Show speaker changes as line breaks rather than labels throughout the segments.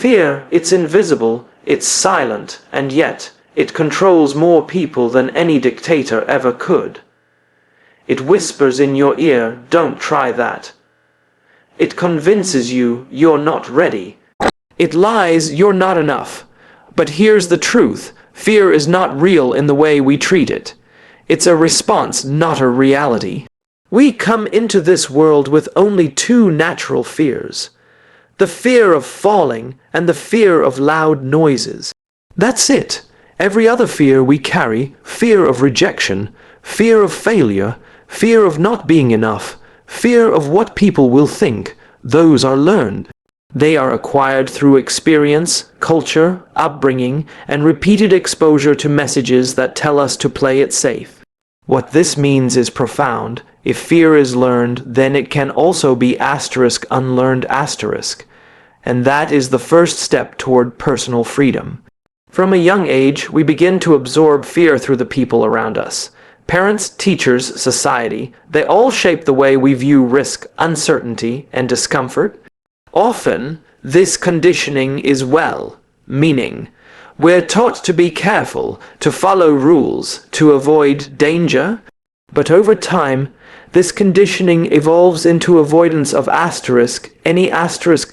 Fear, it's invisible, it's silent, and yet it controls more people than any dictator ever could. It whispers in your ear, "Don't try that." It convinces you you're not ready. It lies, "You're not enough." But here's the truth. Fear is not real in the way we treat it. It's a response, not a reality. We come into this world with only two natural fears: the fear of falling and the fear of loud noises. That's it. Every other fear we carry, fear of rejection, fear of failure, fear of not being enough, fear of what people will think, those are learned. They are acquired through experience, culture, upbringing, and repeated exposure to messages that tell us to play it safe. What this means is profound. If fear is learned, then it can also be unlearned. And that is the first step toward personal freedom. From a young age, we begin to absorb fear through the people around us. Parents, teachers, society, they all shape the way we view risk, uncertainty, and discomfort. Often, this conditioning is well-meaning. We're taught to be careful, to follow rules, to avoid danger. But over time, this conditioning evolves into avoidance of any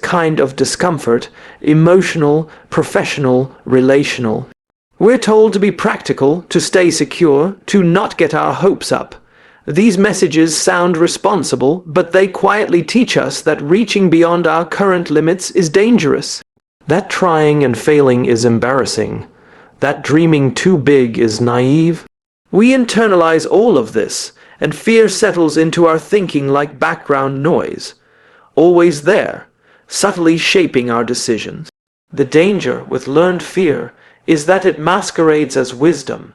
kind of discomfort, emotional, professional, relational. We're told to be practical, to stay secure, to not get our hopes up. These messages sound responsible, but they quietly teach us that reaching beyond our current limits is dangerous. That trying and failing is embarrassing. That dreaming too big is naive. We internalize all of this, and fear settles into our thinking like background noise, always there, subtly shaping our decisions. The danger with learned fear is that it masquerades as wisdom.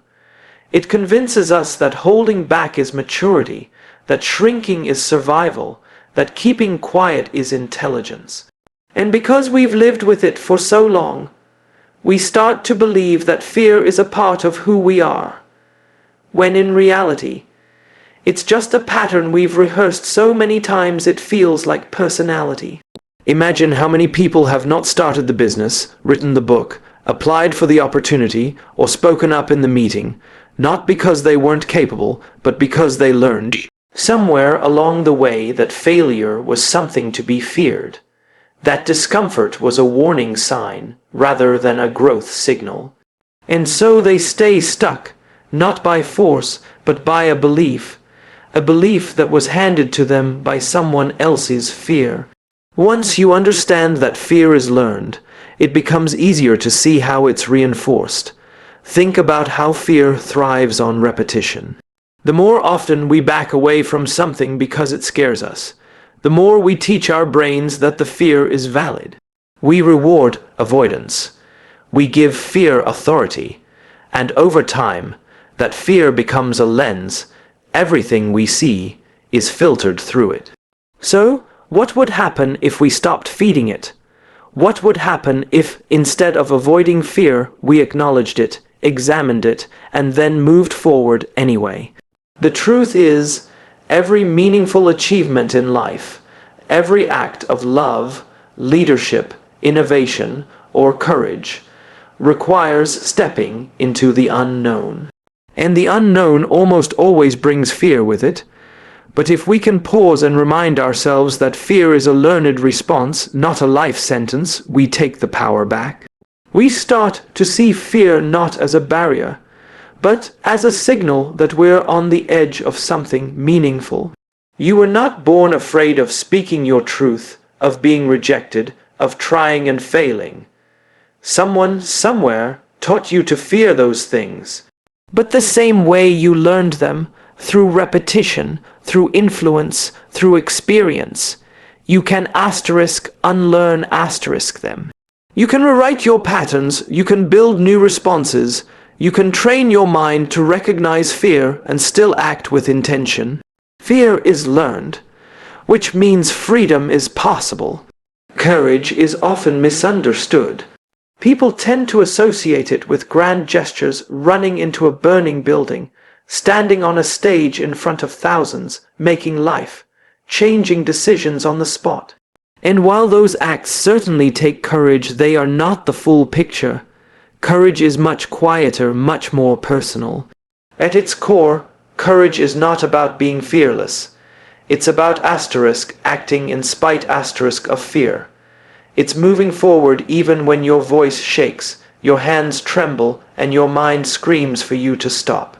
It convinces us that holding back is maturity, that shrinking is survival, that keeping quiet is intelligence. And because we've lived with it for so long, we start to believe that fear is a part of who we are, when in reality, it's just a pattern we've rehearsed so many times it feels like personality. Imagine how many people have not started the business, written the book, applied for the opportunity, or spoken up in the meeting, not because they weren't capable, but because they learned somewhere along the way that failure was something to be feared. That discomfort was a warning sign rather than a growth signal. And so they stay stuck, not by force, but by a belief that was handed to them by someone else's fear. Once you understand that fear is learned, it becomes easier to see how it's reinforced. Think about how fear thrives on repetition. The more often we back away from something because it scares us, the more we teach our brains that the fear is valid. We reward avoidance. We give fear authority. And over time, that fear becomes a lens. Everything we see is filtered through it. So, what would happen if we stopped feeding it? What would happen if, instead of avoiding fear, we acknowledged it, examined it, and then moved forward anyway? The truth is, every meaningful achievement in life, every act of love, leadership, innovation, or courage requires stepping into the unknown. And the unknown almost always brings fear with it. But if we can pause and remind ourselves that fear is a learned response, not a life sentence, we take the power back. We start to see fear not as a barrier, but as a signal that we're on the edge of something meaningful. You were not born afraid of speaking your truth, of being rejected, of trying and failing. Someone, somewhere, taught you to fear those things. But the same way you learned them, through repetition, through influence, through experience, you can unlearn them. You can rewrite your patterns, you can build new responses, you can train your mind to recognize fear and still act with intention. Fear is learned, which means freedom is possible. Courage is often misunderstood. People tend to associate it with grand gestures, running into a burning building, standing on a stage in front of thousands, making life-changing decisions on the spot. And while those acts certainly take courage, they are not the full picture. Courage is much quieter, much more personal. At its core, courage is not about being fearless. It's about acting in spite of fear. It's moving forward even when your voice shakes, your hands tremble, and your mind screams for you to stop.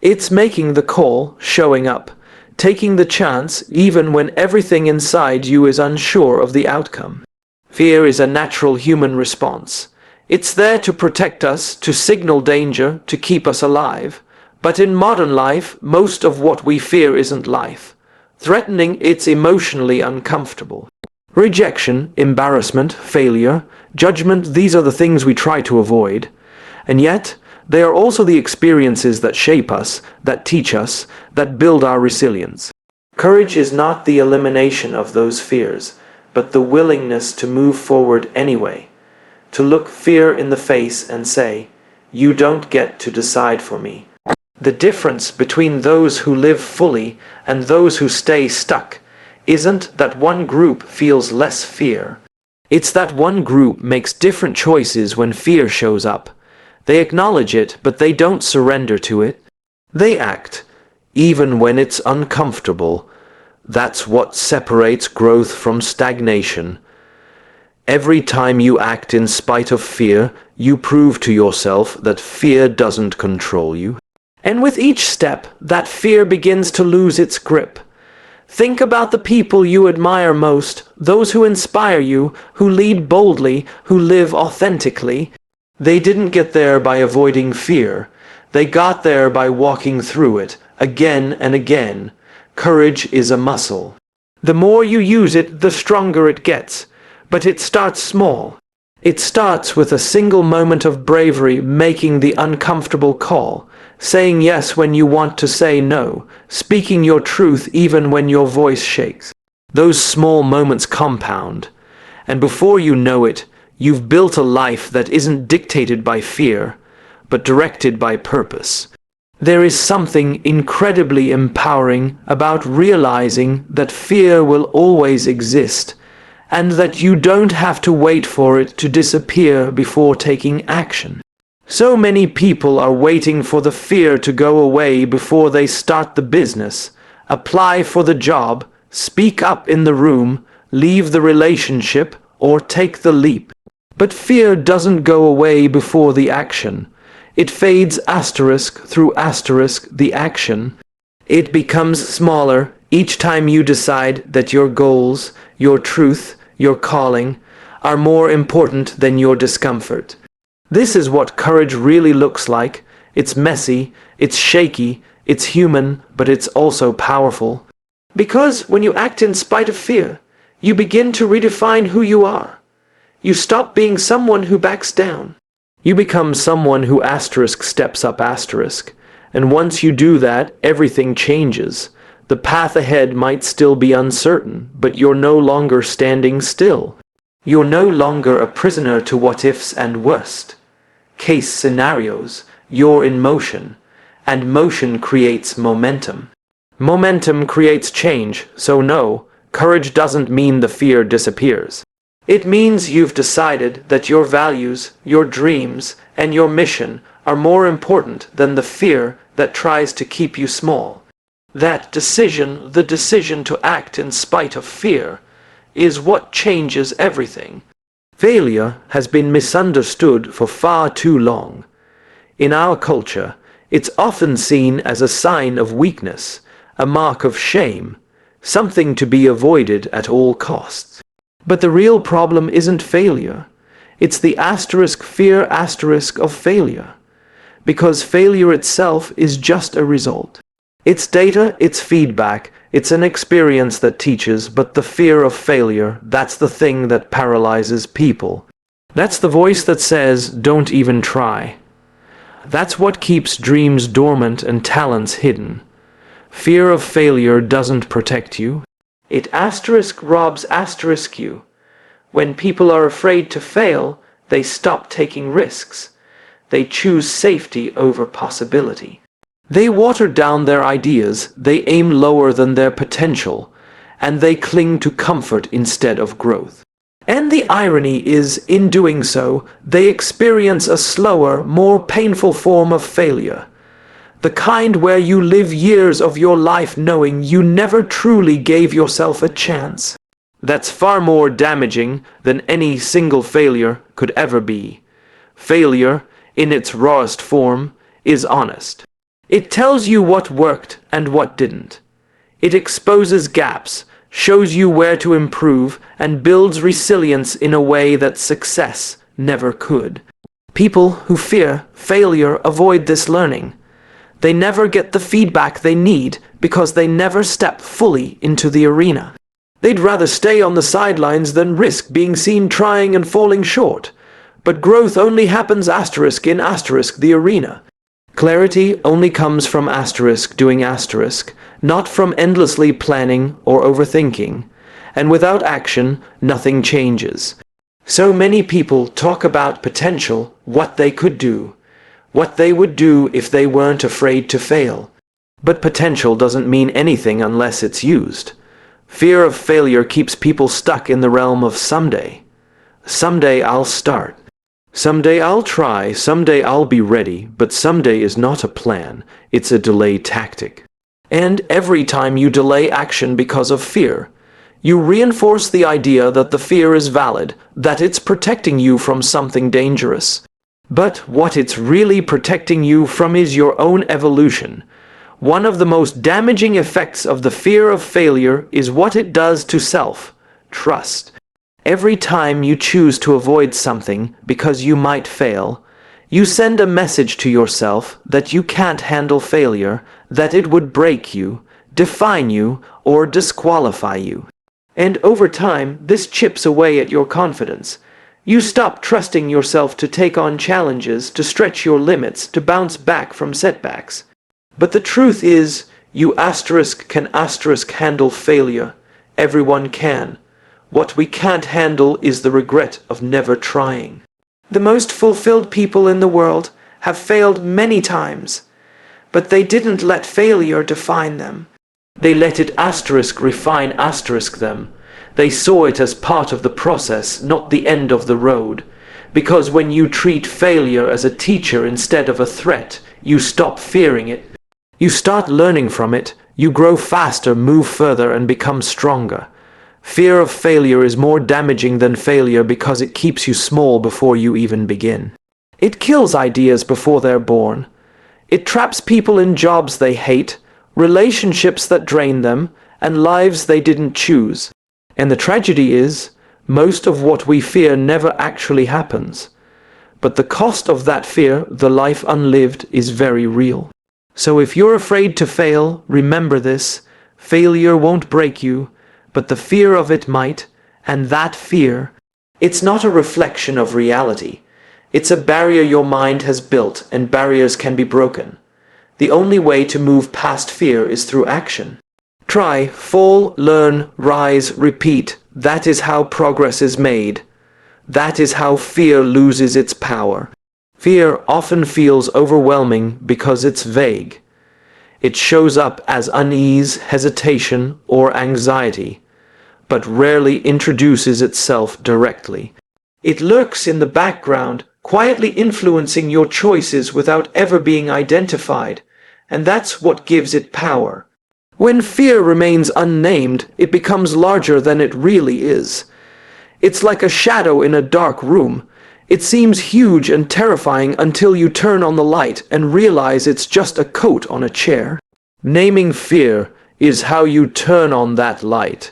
It's making the call, showing up, taking the chance even when everything inside you is unsure of the outcome. Fear is a natural human response. It's there to protect us, to signal danger, to keep us alive. But in modern life, most of what we fear isn't life. Threatening, it's emotionally uncomfortable. Rejection, embarrassment, failure, judgment, these are the things we try to avoid. And yet, they are also the experiences that shape us, that teach us, that build our resilience. Courage is not the elimination of those fears, but the willingness to move forward anyway. To look fear in the face and say, "You don't get to decide for me." The difference between those who live fully and those who stay stuck isn't that one group feels less fear. It's that one group makes different choices when fear shows up. They acknowledge it, but they don't surrender to it. They act, even when it's uncomfortable. That's what separates growth from stagnation. Every time you act in spite of fear, you prove to yourself that fear doesn't control you. And with each step, that fear begins to lose its grip. Think about the people you admire most, those who inspire you, who lead boldly, who live authentically. They didn't get there by avoiding fear. They got there by walking through it, again and again. Courage is a muscle. The more you use it, the stronger it gets. But it starts small. It starts with a single moment of bravery, making the uncomfortable call, saying yes when you want to say no, speaking your truth even when your voice shakes. Those small moments compound, and before you know it, you've built a life that isn't dictated by fear, but directed by purpose. There is something incredibly empowering about realizing that fear will always exist, and that you don't have to wait for it to disappear before taking action. So many people are waiting for the fear to go away before they start the business, apply for the job, speak up in the room, leave the relationship, or take the leap. But fear doesn't go away before the action. It fades through the action. It becomes smaller each time you decide that your goals, your truth, your calling are more important than your discomfort. This is what courage really looks like. It's messy, it's shaky, it's human, but it's also powerful. Because when you act in spite of fear, you begin to redefine who you are. You stop being someone who backs down. You become someone who steps up . And once you do that, everything changes. The path ahead might still be uncertain, but you're no longer standing still. You're no longer a prisoner to what-ifs and worst-case scenarios. You're in motion, and motion creates momentum. Momentum creates change, so no, courage doesn't mean the fear disappears. It means you've decided that your values, your dreams, and your mission are more important than the fear that tries to keep you small. That decision, the decision to act in spite of fear, is what changes everything. Failure has been misunderstood for far too long. In our culture, it's often seen as a sign of weakness, a mark of shame, something to be avoided at all costs. But the real problem isn't failure. It's the fear of failure. Because failure itself is just a result. It's data, it's feedback, it's an experience that teaches, but the fear of failure, that's the thing that paralyzes people. That's the voice that says, don't even try. That's what keeps dreams dormant and talents hidden. Fear of failure doesn't protect you. It robs you. When people are afraid to fail, they stop taking risks. They choose safety over possibility. They water down their ideas, they aim lower than their potential, and they cling to comfort instead of growth. And the irony is, in doing so, they experience a slower, more painful form of failure. The kind where you live years of your life knowing you never truly gave yourself a chance. That's far more damaging than any single failure could ever be. Failure, in its rawest form, is honest. It tells you what worked and what didn't. It exposes gaps, shows you where to improve, and builds resilience in a way that success never could. People who fear failure avoid this learning. They never get the feedback they need because they never step fully into the arena. They'd rather stay on the sidelines than risk being seen trying and falling short. But growth only happens in the arena. Clarity only comes from doing not from endlessly planning or overthinking. And without action, nothing changes. So many people talk about potential, what they could do, what they would do if they weren't afraid to fail. But potential doesn't mean anything unless it's used. Fear of failure keeps people stuck in the realm of someday. Someday I'll start. Someday I'll try, someday I'll be ready, but someday is not a plan, it's a delay tactic. And every time you delay action because of fear, you reinforce the idea that the fear is valid, that it's protecting you from something dangerous. But what it's really protecting you from is your own evolution. One of the most damaging effects of the fear of failure is what it does to self-trust. Every time you choose to avoid something because you might fail, you send a message to yourself that you can't handle failure, that it would break you, define you, or disqualify you. And over time, this chips away at your confidence. You stop trusting yourself to take on challenges, to stretch your limits, to bounce back from setbacks. But the truth is, you can handle failure. Everyone can. What we can't handle is the regret of never trying. The most fulfilled people in the world have failed many times, but they didn't let failure define them. They let it refine them. They saw it as part of the process, not the end of the road. Because when you treat failure as a teacher instead of a threat, you stop fearing it. You start learning from it, you grow faster, move further, and become stronger. Fear of failure is more damaging than failure because it keeps you small before you even begin. It kills ideas before they're born. It traps people in jobs they hate, relationships that drain them, and lives they didn't choose. And the tragedy is, most of what we fear never actually happens. But the cost of that fear, the life unlived, is very real. So if you're afraid to fail, remember this: failure won't break you, but the fear of it might, and that fear, it's not a reflection of reality. It's a barrier your mind has built, and barriers can be broken. The only way to move past fear is through action. Try, fall, learn, rise, repeat. That is how progress is made. That is how fear loses its power. Fear often feels overwhelming because it's vague. It shows up as unease, hesitation, or anxiety, but rarely introduces itself directly. It lurks in the background, quietly influencing your choices without ever being identified, and that's what gives it power. When fear remains unnamed, it becomes larger than it really is. It's like a shadow in a dark room. It seems huge and terrifying until you turn on the light and realize it's just a coat on a chair. Naming fear is how you turn on that light.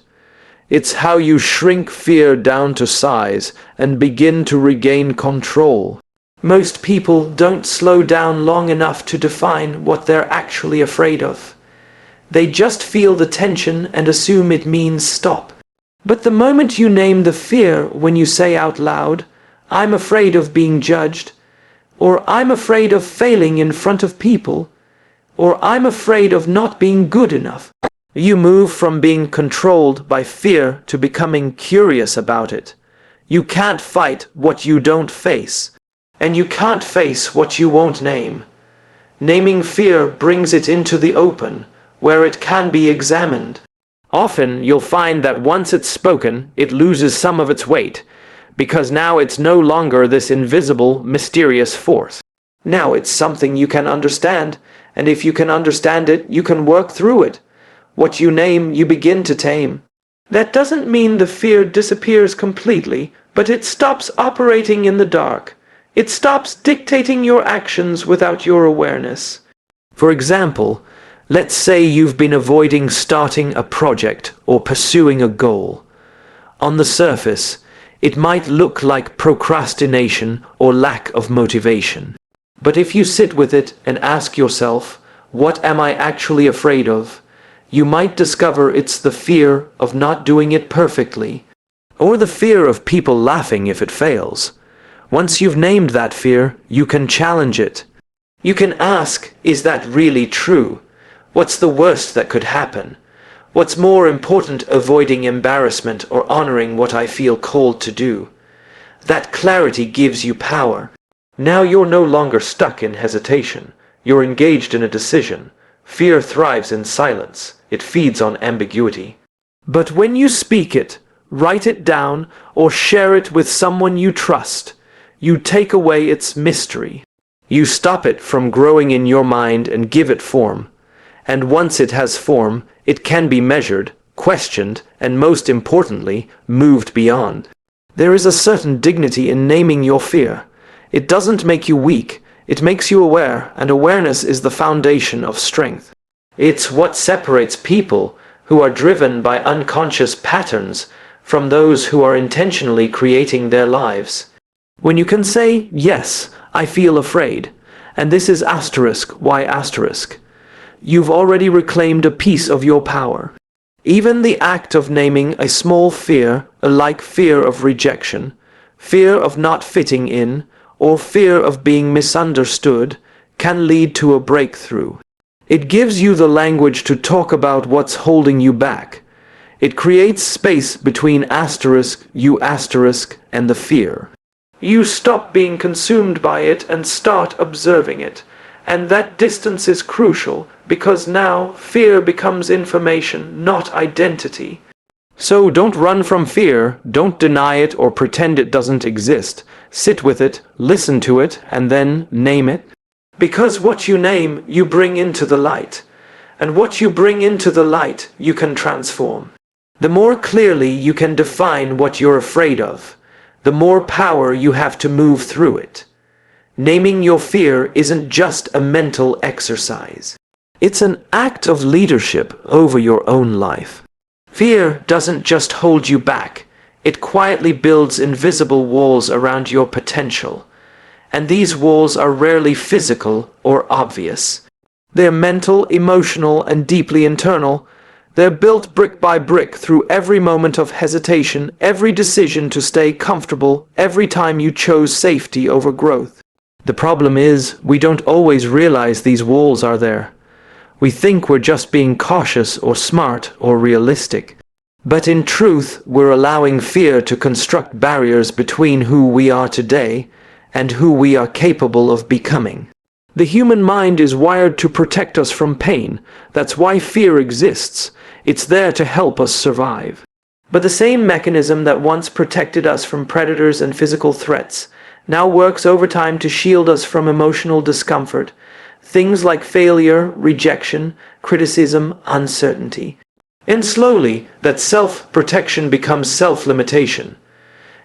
It's how you shrink fear down to size and begin to regain control. Most people don't slow down long enough to define what they're actually afraid of. They just feel the tension and assume it means stop. But the moment you name the fear, when you say out loud, "I'm afraid of being judged," or "I'm afraid of failing in front of people," or "I'm afraid of not being good enough," you move from being controlled by fear to becoming curious about it. You can't fight what you don't face, and you can't face what you won't name. Naming fear brings it into the open, where it can be examined. Often you'll find that once it's spoken, it loses some of its weight, because now it's no longer this invisible, mysterious force. Now it's something you can understand, and if you can understand it, you can work through it. What you name, you begin to tame. That doesn't mean the fear disappears completely, but it stops operating in the dark. It stops dictating your actions without your awareness. For example, let's say you've been avoiding starting a project or pursuing a goal. On the surface, it might look like procrastination or lack of motivation. But if you sit with it and ask yourself, what am I actually afraid of? You might discover it's the fear of not doing it perfectly, or the fear of people laughing if it fails. Once you've named that fear, you can challenge it. You can ask, is that really true? What's the worst that could happen? What's more important, avoiding embarrassment or honoring what I feel called to do? That clarity gives you power. Now you're no longer stuck in hesitation. You're engaged in a decision. Fear thrives in silence. It feeds on ambiguity. But when you speak it, write it down, or share it with someone you trust, you take away its mystery. You stop it from growing in your mind and give it form. And once it has form, it can be measured, questioned, and most importantly, moved beyond. There is a certain dignity in naming your fear. It doesn't make you weak, it makes you aware, and awareness is the foundation of strength. It's what separates people who are driven by unconscious patterns from those who are intentionally creating their lives. When you can say, yes, I feel afraid, and this is asterisk, why asterisk, you've already reclaimed a piece of your power. Even the act of naming a small fear, like fear of rejection, fear of not fitting in, or fear of being misunderstood, can lead to a breakthrough. It gives you the language to talk about what's holding you back. It creates space between asterisk, you asterisk, and the fear. You stop being consumed by it and start observing it. And that distance is crucial, because now fear becomes information, not identity. So don't run from fear, don't deny it or pretend it doesn't exist. Sit with it, listen to it, and then name it. Because what you name, you bring into the light. And what you bring into the light, you can transform. The more clearly you can define what you're afraid of, the more power you have to move through it. Naming your fear isn't just a mental exercise. It's an act of leadership over your own life. Fear doesn't just hold you back. It quietly builds invisible walls around your potential. And these walls are rarely physical or obvious. They're mental, emotional, and deeply internal. They're built brick by brick through every moment of hesitation, every decision to stay comfortable, every time you chose safety over growth. The problem is, we don't always realize these walls are there. We think we're just being cautious or smart or realistic. But in truth, we're allowing fear to construct barriers between who we are today and who we are capable of becoming. The human mind is wired to protect us from pain. That's why fear exists. It's there to help us survive. But the same mechanism that once protected us from predators and physical threats now works overtime to shield us from emotional discomfort. Things like failure, rejection, criticism, uncertainty. And slowly, that self-protection becomes self-limitation.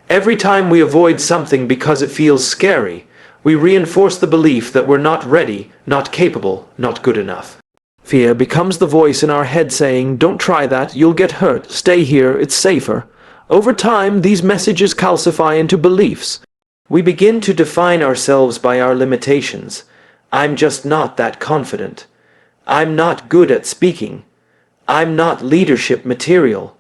Every time we avoid something because it feels scary, we reinforce the belief that we're not ready, not capable, not good enough. Fear becomes the voice in our head saying, don't try that, you'll get hurt, stay here, it's safer. Over time, these messages calcify into beliefs. We begin to define ourselves by our limitations. I'm just not that confident. I'm not good at speaking. I'm not leadership material.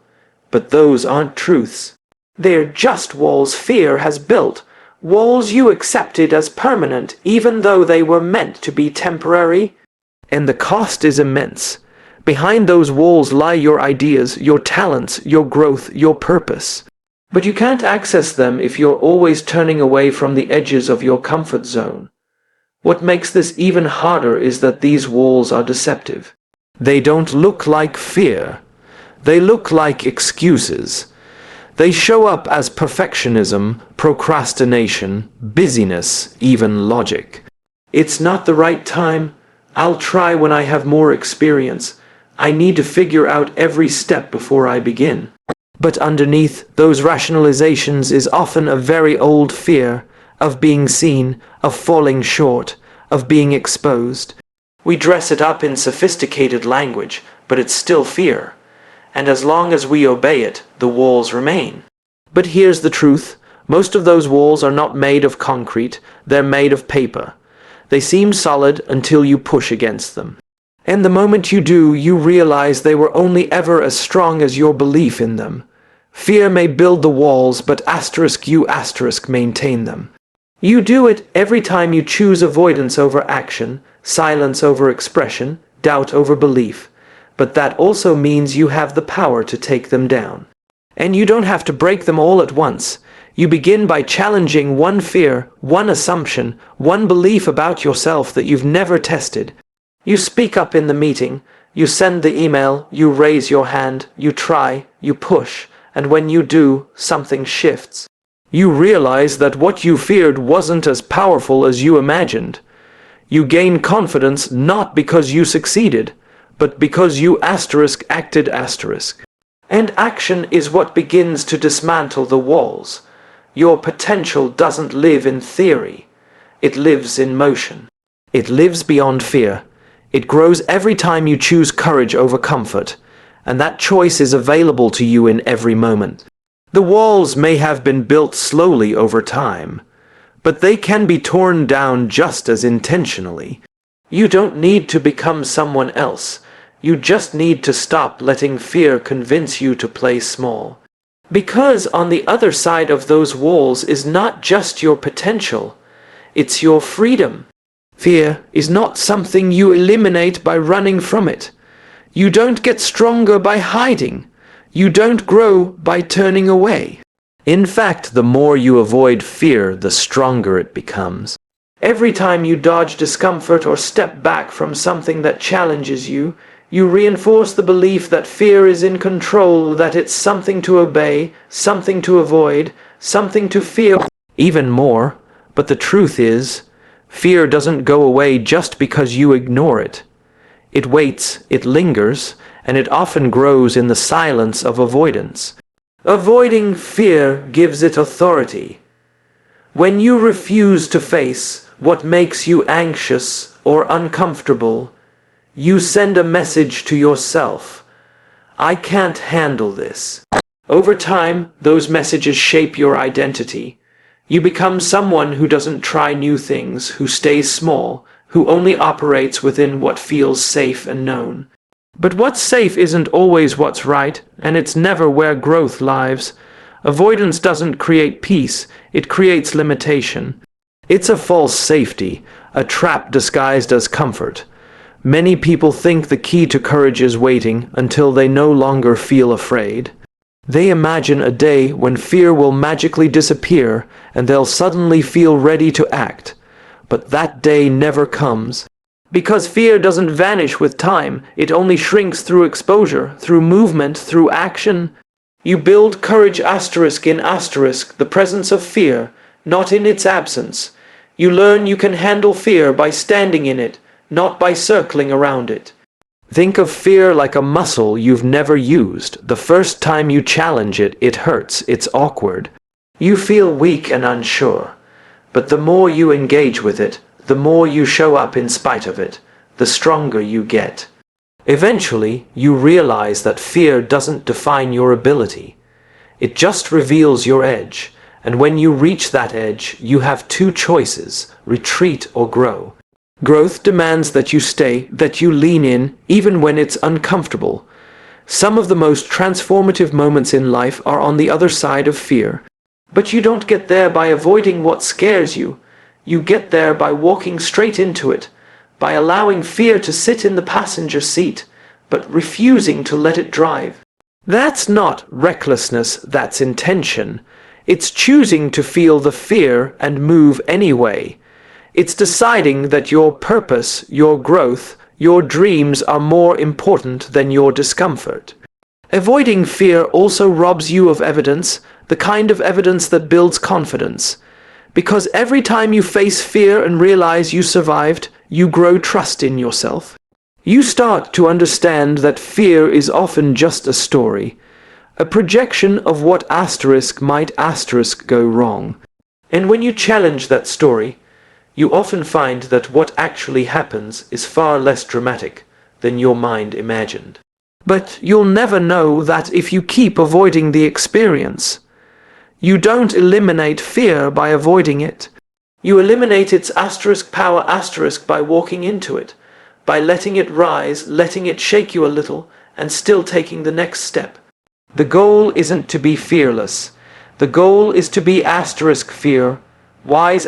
But those aren't truths. They're just walls fear has built. Walls you accepted as permanent even though they were meant to be temporary. And the cost is immense. Behind those walls lie your ideas, your talents, your growth, your purpose. But you can't access them if you're always turning away from the edges of your comfort zone. What makes this even harder is that these walls are deceptive. They don't look like fear. They look like excuses. They show up as perfectionism, procrastination, busyness, even logic. It's not the right time. I'll try when I have more experience. I need to figure out every step before I begin. But underneath those rationalizations is often a very old fear of being seen, of falling short, of being exposed. We dress it up in sophisticated language, but it's still fear. And as long as we obey it, the walls remain. But here's the truth. Most of those walls are not made of concrete, they're made of paper. They seem solid until you push against them. And the moment you do, you realize they were only ever as strong as your belief in them. Fear may build the walls, but you maintain them. You do it every time you choose avoidance over action, silence over expression, doubt over belief. But that also means you have the power to take them down. And you don't have to break them all at once. You begin by challenging one fear, one assumption, one belief about yourself that you've never tested. You speak up in the meeting, you send the email, you raise your hand, you try, you push, and when you do, something shifts. You realize that what you feared wasn't as powerful as you imagined. You gain confidence not because you succeeded, but because you acted. And action is what begins to dismantle the walls. Your potential doesn't live in theory. It lives in motion. It lives beyond fear. It grows every time you choose courage over comfort, and that choice is available to you in every moment. The walls may have been built slowly over time, but they can be torn down just as intentionally. You don't need to become someone else. You just need to stop letting fear convince you to play small. Because on the other side of those walls is not just your potential, it's your freedom. Fear is not something you eliminate by running from it. You don't get stronger by hiding. You don't grow by turning away. In fact, the more you avoid fear, the stronger it becomes. Every time you dodge discomfort or step back from something that challenges you, you reinforce the belief that fear is in control, that it's something to obey, something to avoid, something to fear. Even more, but the truth is, fear doesn't go away just because you ignore it. It waits, it lingers, and it often grows in the silence of avoidance. Avoiding fear gives it authority. When you refuse to face what makes you anxious or uncomfortable, you send a message to yourself. I can't handle this. Over time, those messages shape your identity. You become someone who doesn't try new things, who stays small, who only operates within what feels safe and known. But what's safe isn't always what's right, and it's never where growth lives. Avoidance doesn't create peace, it creates limitation. It's a false safety, a trap disguised as comfort. Many people think the key to courage is waiting until they no longer feel afraid. They imagine a day when fear will magically disappear and they'll suddenly feel ready to act. But that day never comes. Because fear doesn't vanish with time, it only shrinks through exposure, through movement, through action. You build courage in the presence of fear, not in its absence. You learn you can handle fear by standing in it, not by circling around it. Think of fear like a muscle you've never used. The first time you challenge it, it hurts, it's awkward. You feel weak and unsure. But the more you engage with it, the more you show up in spite of it, the stronger you get. Eventually, you realize that fear doesn't define your ability. It just reveals your edge, and when you reach that edge, you have two choices: retreat or grow. Growth demands that you stay, that you lean in, even when it's uncomfortable. Some of the most transformative moments in life are on the other side of fear. But you don't get there by avoiding what scares you. You get there by walking straight into it, by allowing fear to sit in the passenger seat, but refusing to let it drive. That's not recklessness, that's intention. It's choosing to feel the fear and move anyway. It's deciding that your purpose, your growth, your dreams are more important than your discomfort. Avoiding fear also robs you of evidence, the kind of evidence that builds confidence. Because every time you face fear and realize you survived, you grow trust in yourself. You start to understand that fear is often just a story, a projection of what might go wrong. And when you challenge that story, you often find that what actually happens is far less dramatic than your mind imagined. But you'll never know that if you keep avoiding the experience. You don't eliminate fear by avoiding it. You eliminate its power by walking into it, by letting it rise, letting it shake you a little, and still taking the next step. The goal isn't to be fearless. The goal is to be fear, wise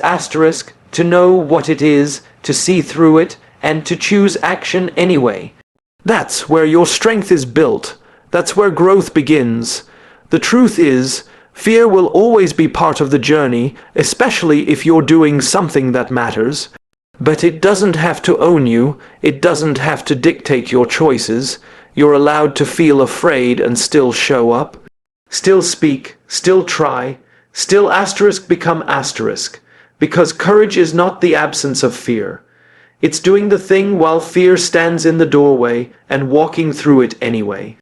to know what it is, to see through it, and to choose action anyway. That's where your strength is built. That's where growth begins. The truth is, fear will always be part of the journey, especially if you're doing something that matters. But it doesn't have to own you. It doesn't have to dictate your choices. You're allowed to feel afraid and still show up. Still speak, still try, still become because courage is not the absence of fear. It's doing the thing while fear stands in the doorway and walking through it anyway.